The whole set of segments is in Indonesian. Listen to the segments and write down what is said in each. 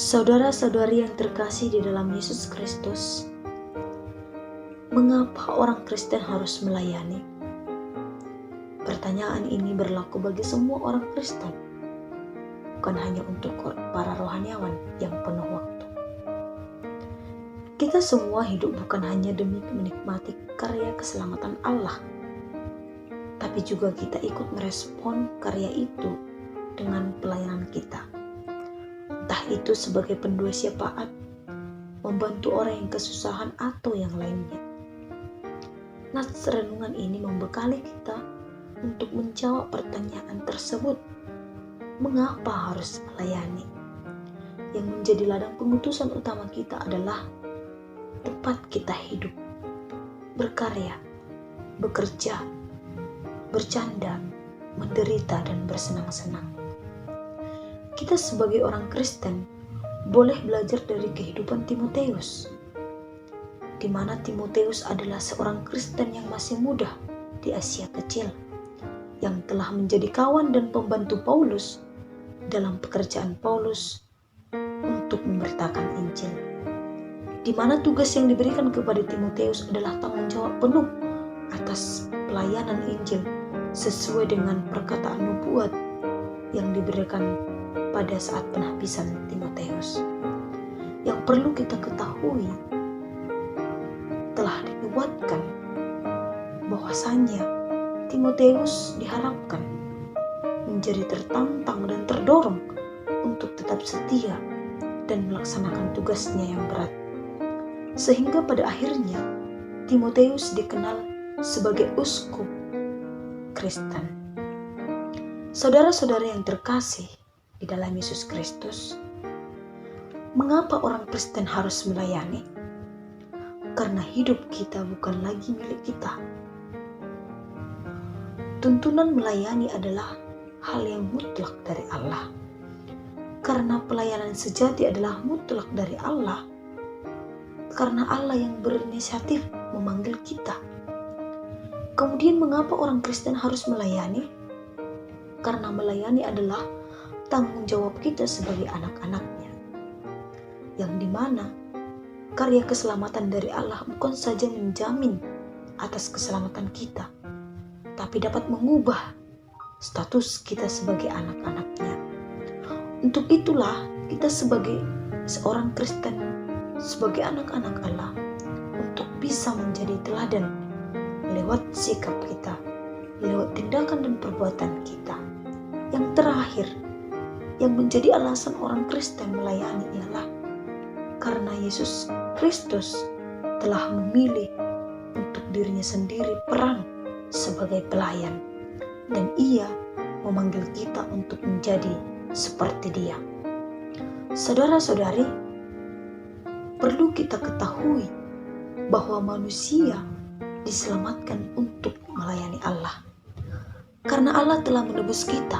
Saudara-saudari yang terkasih di dalam Yesus Kristus, mengapa orang Kristen harus melayani? Pertanyaan ini berlaku bagi semua orang Kristen, bukan hanya untuk para rohaniawan yang penuh waktu. Kita semua hidup bukan hanya demi menikmati karya keselamatan Allah, tapi juga kita ikut merespon karya itu dengan pelayanan kita. Entah itu sebagai pendua syafaat, membantu orang yang kesusahan, atau yang lainnya. Nats renungan ini membekali kita untuk menjawab pertanyaan tersebut. Mengapa harus melayani? Yang menjadi ladang pengutusan utama kita adalah tempat kita hidup, berkarya, bekerja, bercanda, menderita, dan bersenang-senang. Kita sebagai orang Kristen boleh belajar dari kehidupan Timotius, di mana Timotius adalah seorang Kristen yang masih muda di Asia Kecil, yang telah menjadi kawan dan pembantu Paulus dalam pekerjaan Paulus untuk memberitakan Injil, di mana tugas yang diberikan kepada Timotius adalah tanggung jawab penuh atas pelayanan Injil sesuai dengan perkataan nubuat yang diberikan pada saat penghabisan Timotius. Yang perlu kita ketahui, telah dinubuatkan bahwasanya Timotius diharapkan menjadi tertantang dan terdorong untuk tetap setia dan melaksanakan tugasnya yang berat, sehingga pada akhirnya Timotius dikenal sebagai uskup Kristen. Saudara-saudara yang terkasih di dalam Yesus Kristus, mengapa orang Kristen harus melayani? Karena hidup kita bukan lagi milik kita. Tuntunan melayani adalah hal yang mutlak dari Allah. Karena pelayanan sejati adalah mutlak dari Allah. Karena Allah yang berinisiatif memanggil kita. Kemudian mengapa orang Kristen harus melayani? Karena melayani adalah tanggung jawab kita sebagai anak-anaknya, yang dimana karya keselamatan dari Allah bukan saja menjamin atas keselamatan kita, tapi dapat mengubah status kita sebagai anak-anaknya. Untuk itulah kita sebagai seorang Kristen, sebagai anak-anak Allah, untuk bisa menjadi teladan lewat sikap kita, lewat tindakan dan perbuatan kita. Yang terakhir, yang menjadi alasan orang Kristen melayani ialah karena Yesus Kristus telah memilih untuk dirinya sendiri peran sebagai pelayan, dan Ia memanggil kita untuk menjadi seperti Dia. Saudara-saudari, perlu kita ketahui bahwa manusia diselamatkan untuk melayani Allah, karena Allah telah menebus kita,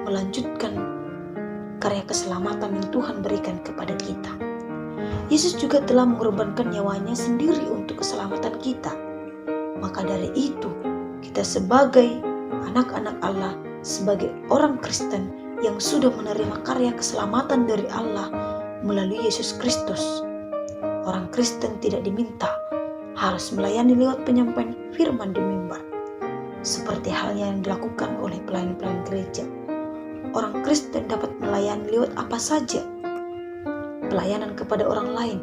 melanjutkan karya keselamatan yang Tuhan berikan kepada kita. Yesus juga telah mengorbankan nyawanya sendiri untuk keselamatan kita. Maka dari itu, kita sebagai anak-anak Allah, sebagai orang Kristen yang sudah menerima karya keselamatan dari Allah melalui Yesus Kristus, orang Kristen tidak diminta harus melayani lewat penyampaian firman di mimbar, seperti halnya yang dilakukan oleh pelayan-pelayan gereja. Orang Kristen dapat melayani lewat apa saja, pelayanan kepada orang lain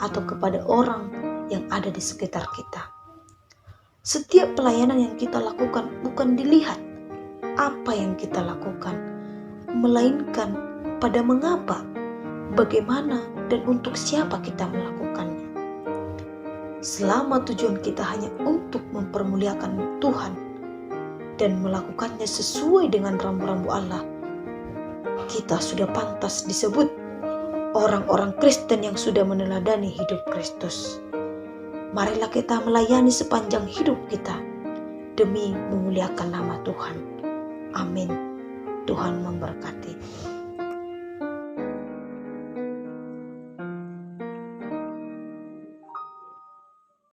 atau kepada orang yang ada di sekitar kita. Setiap pelayanan yang kita lakukan bukan dilihat apa yang kita lakukan, melainkan pada mengapa, bagaimana, dan untuk siapa kita melakukannya. Selama tujuan kita hanya untuk mempermuliakan Tuhan dan melakukannya sesuai dengan rambu-rambu Allah, kita sudah pantas disebut orang-orang Kristen yang sudah meneladani hidup Kristus. Marilah kita melayani sepanjang hidup kita demi memuliakan nama Tuhan. Amin. Tuhan memberkati.